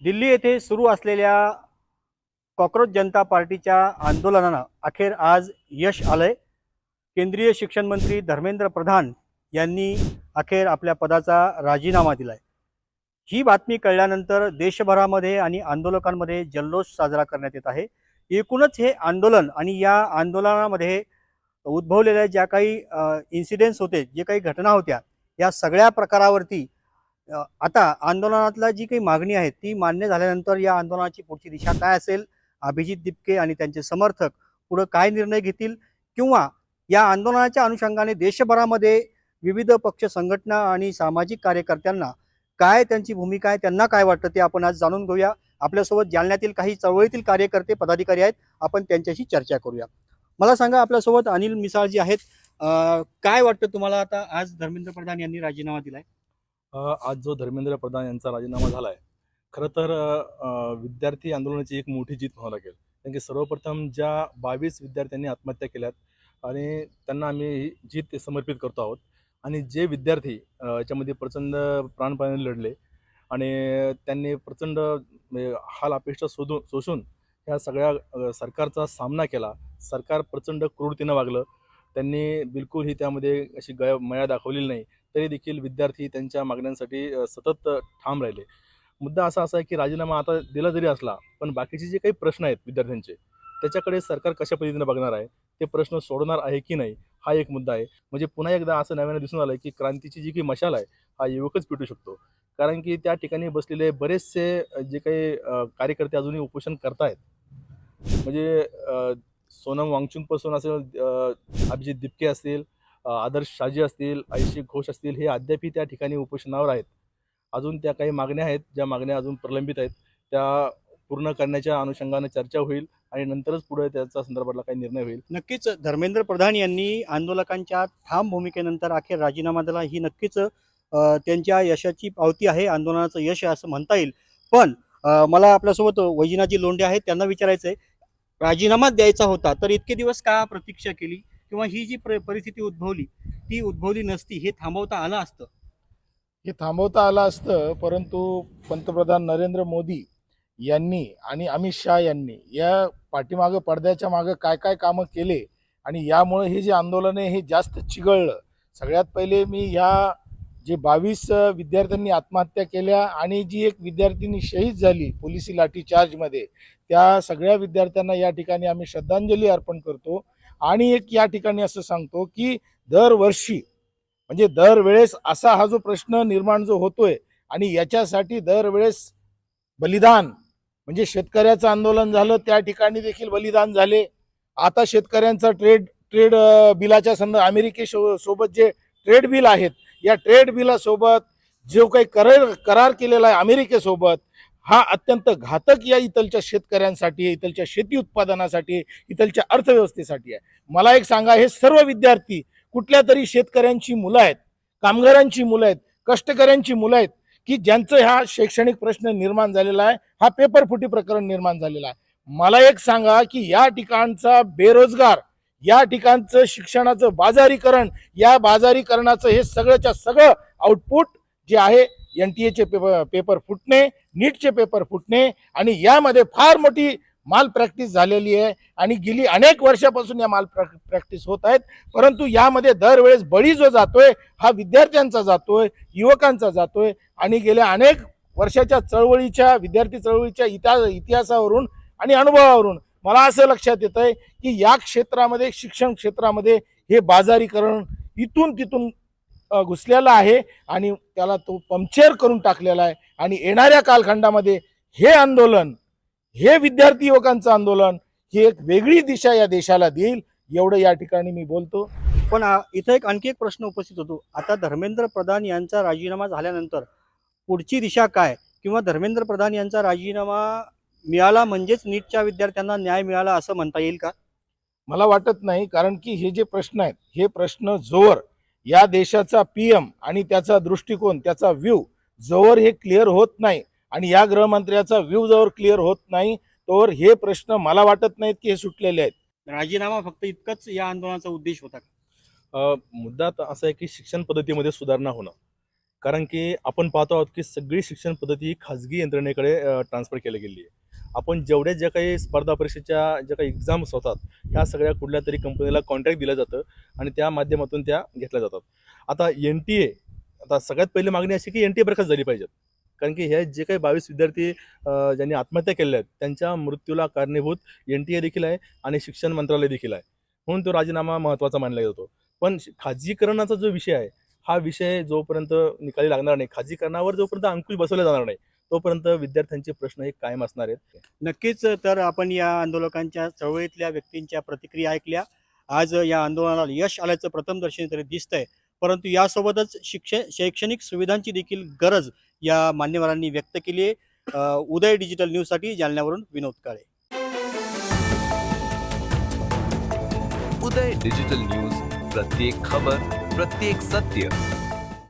दिल्ली येथे सुरू असलेल्या कॉक्रोच जनता पार्टीच्या आंदोलनानं अखेर आज यश आलंय। केंद्रीय शिक्षण मंत्री धर्मेंद्र प्रधान यांनी अखेर आपल्या पदाचा राजीनामा दिलाय। ही बातमी कळल्यानंतर देशभरामध्ये आणि आंदोलकांमध्ये जल्लोष साजरा करण्यात येत आहे। एकूणच हे आंदोलन आणि या आंदोलनामध्ये उद्भवलेल्या ज्या काही इन्सिडेंट्स होते, जे काही घटना होत्या, या सगळ्या प्रकारावरती आता आंदोलनातला जी काही मागणी आहे ती मान्य झाल्यानंतर या आंदोलनाची पुढची दिशा काय असेल, अभिजित दिपके आणि त्यांचे समर्थक पुढे काय निर्णय घेतील, किंवा या आंदोलनाच्या अनुषंगाने देशभरामध्ये विविध पक्ष संघटना आणि सामाजिक कार्यकर्त्यांना काय त्यांची भूमिका आहे, त्यांना काय वाटतं, ते आपण आज जाणून घेऊया। आपल्यासोबत जालन्यातील काही चळवळीतील कार्यकर्ते पदाधिकारी आहेत, आपण त्यांच्याशी चर्चा करूया। मला सांगा, आपल्यासोबत अनिल मिसाळ जी आहेत, काय वाटतं तुम्हाला आता आज धर्मेंद्र प्रधान यांनी राजीनामा दिलाय? आज जो धर्मेंद्र प्रधान यांचा राजीनामा झाला आहे, खरं तर विद्यार्थी आंदोलनाची एक मोठी जीत म्हणावं लागेल. कारण की सर्वप्रथम ज्या 22 विद्यार्थ्यांनी आत्महत्या केल्यात आणि त्यांना आम्ही ही जीत समर्पित करतो आहोत. आणि जे विद्यार्थी याच्यामध्ये प्रचंड प्राणपणाने लढले आणि त्यांनी प्रचंड हाल अपेक्षा सोसून ह्या सगळ्या सरकारचा सामना केला. सरकार प्रचंड क्रूरतेनं वागलं. त्यांनी बिलकुल ही त्यामध्ये अशी मया दाखवलेली नाही. तरी देखील विद्यार्थी त्यांच्या मागण्यांसाठी सतत ठाम राहिले. मुद्दा असा आहे की राजीनामा आता दिला जरी असला, पण बाकीचे जे काही प्रश्न आहेत विद्यार्थ्यांचे, त्याच्याकडे सरकार कशा पद्धतीने बघणार आहे, ते प्रश्न सोडवणार आहे की नाही, हा एक मुद्दा आहे. म्हणजे पुन्हा एकदा असं नव्यानं दिसून आलं की क्रांतीची जी काही मशाल आहे, हा युवकच पेटू शकतो. कारण की त्या ठिकाणी बसलेले बरेचसे जे काही कार्यकर्ते अजूनही उपोषण करतायत. म्हणजे सोनम वांगचुकपासून असेल, अभिजित दिपके असतील, आदर्श शाजी असतील, आयशी घोष असतील, हे अद्यापही त्या ठिकाणी उपोषणावर आहेत. अजून त्या काही मागण्या आहेत, ज्या मागण्या अजून प्रलंबित आहेत, त्या पूर्ण करण्याच्या अनुषंगाने चर्चा होईल आणि नंतरच पुढे त्याच्या संदर्भातला काही निर्णय होईल. नक्कीच धर्मेंद्र प्रधान यांनी आंदोलकांच्या ठाम भूमिकेनंतर अखेर राजीनामा दिला, ही नक्कीच त्यांच्या यशाची पावती आहे, आंदोलनाचं यश आहे असं म्हणता येईल। पण मला आपल्यासोबत वैजनाथजी लोंढे आहेत, त्यांना विचारायचं आहे, राजीनामा द्यायचा होता तर इतके दिवस का प्रतीक्षा केली, किंवा ही जी परिस्थिती उद्भवली ती उद्भवली नसती, हे थांबवता आलं असतं? हे थांबवता आलं असतं, परंतु पंतप्रधान नरेंद्र मोदी यांनी आणि अमित शाह यांनी या पाठीमागं पडद्याच्या मागं काय काय कामं केले आणि यामुळे हे जे आंदोलन आहे हे जास्त चिघळलं. सगळ्यात पहिले मी ह्या जे 22 विद्यार्थ्यांनी आत्महत्या केल्या आणि जी एक विद्यार्थिनी शहीद झाली पोलिसी लाठीचार्जमध्ये, त्या सगळ्या विद्यार्थ्यांना या ठिकाणी आम्ही श्रद्धांजली अर्पण करतो. आणि एक या ठिकाणी असं सांगतो की दरवर्षी म्हणजे दरवेळेस असा हा जो प्रश्न निर्माण जो होतोय आणि याच्यासाठी दरवेळेस बलिदान, म्हणजे शेतकऱ्याचं आंदोलन झालं त्या ठिकाणी देखील बलिदान झाले. आता शेतकऱ्यांचा ट्रेड ट्रेड बिलाच्या सोबत जे ट्रेड बिल आहेत, या ट्रेड बिलासोबत जो काही करार केलेला आहे अमेरिकेसोबत, हा अत्यंत घातक या इथलच्या शेतकऱ्यांसाठी, इथलच्या शेती उत्पादनासाठी, इथलच्या अर्थव्यवस्थेसाठी आहे. मला एक सांगा, हे सर्व विद्यार्थी कुठल्या तरी शेतकऱ्यांची मुलं आहेत, कामगारांची मुलं आहेत, कष्टकऱ्यांची मुलं आहेत की ज्यांचं हा शैक्षणिक प्रश्न निर्माण झालेला आहे, हा पेपरफुटी प्रकरण निर्माण झालेला आहे. मला एक सांगा की या ठिकाणचा बेरोजगार, या ठिकाणचं शिक्षणाचं बाजारीकरण, या बाजारीकरणाचं हे सगळंच्या सगळं आउटपुट जे आहे NTA पेपर फुटणे, नीटचे पेपर फुटणे, आणि यामध्ये फार मोठी माल प्रॅक्टिस झालेली आहे आणि गेली अनेक वर्षापासून या माल प्रॅक्टिस होत आहेत. परंतु यामध्ये दरवेळेस बळी जो जातोय हा विद्यार्थ्यांचा जातोय, युवकांचा जातोय. आणि गेल्या अनेक वर्षाच्या चळवळीच्या, विद्यार्थी चळवळीच्या इतिहासावरून आणि अनुभवावरून मला असं लक्षात येत आहे की या क्षेत्रामध्ये, शिक्षण क्षेत्रामध्ये हे बाजारीकरण इथून तिथून घुसलेला आहे आणि त्याला तो पंक्चर करून टाकलेला आहे. आणि येणाऱ्या कालखंडामध्ये हे आंदोलन, हे विद्यार्थी युवकांचं आंदोलन, ही एक वेगळी दिशा या देशाला देईल, एवढं या ठिकाणी मी बोलतो. पण इथं आणखी एक प्रश्न उपस्थित होतो, आता धर्मेंद्र प्रधान यांचा राजीनामा झाल्यानंतर पुढची दिशा काय, किंवा धर्मेंद्र प्रधान यांचा राजीनामा मिळाला म्हणजेच नीटच्या विद्यार्थ्यांना न्याय मिळाला असं म्हणता येईल का? मला वाटत नाही, कारण की हे जे प्रश्न आहेत, हे प्रश्न जोवर या देशाचा PM आणि त्याचा दृष्टिकोन, त्याचा व्ह्यू जोवर हे क्लिअर होत नाही आणि या गृहमंत्र्याचा व्ह्यू जोवर क्लिअर होत नाही, तोवर हे प्रश्न मला वाटत नाहीत की हे सुटलेले आहेत. राजीनामा फक्त इतकंच या आंदोलनाचा उद्देश होता का? मुद्दा असा आहे की शिक्षण पद्धतीमध्ये सुधारणा होणं. कारण की आपण पाहतो आहोत की सगळी शिक्षण पद्धती ही खाजगी यंत्रणेकडे ट्रान्सफर केली गेली आहे. आपण जेवढ्या ज्या काही स्पर्धा परीक्षेच्या ज्या काही एक्झाम्स होतात ह्या सगळ्या कुठल्या तरी कंपनीला कॉन्ट्रॅक्ट दिलं जातं आणि त्या माध्यमातून त्या घेतल्या जातात. आता NTA, आता सगळ्यात पहिली मागणी अशी की NTA बरखास्त झाली पाहिजेत. कारण की हे जे काही 22 विद्यार्थी ज्यांनी आत्महत्या केल्या आहेत त्यांच्या मृत्यूला कारणीभूत NTA देखील आहे आणि शिक्षण मंत्रालय देखील आहे. म्हणून तो राजीनामा महत्त्वाचा मानला जातो. पण खाजगीकरणाचा जो विषय आहे हा विषय जोपर्यंत निकाली लागणार नाही, खाजगीकरणावर जोपर्यंत अंकुश बसवला जाणार नाही, तोपर्यंत विद्यार्थ्यांचे प्रश्न हे कायम असणार आहेत. नक्कीच तर आपण या आंदोलकांच्या चळवळीतल्या व्यक्तींच्या प्रतिक्रिया ऐकल्या. आज या आंदोलनाला यश आल्याचं प्रथमदर्शनी तरी दिसतंय. परंतु यासोबतच शैक्षणिक सुविधांची देखील गरज या मान्यवरांनी व्यक्त केली आहे. उदय डिजिटल न्यूजसाठी जालन्यावरून विनोद काळे. उदय डिजिटल न्यूज, प्रत्येक खबर, प्रत्येक सत्य.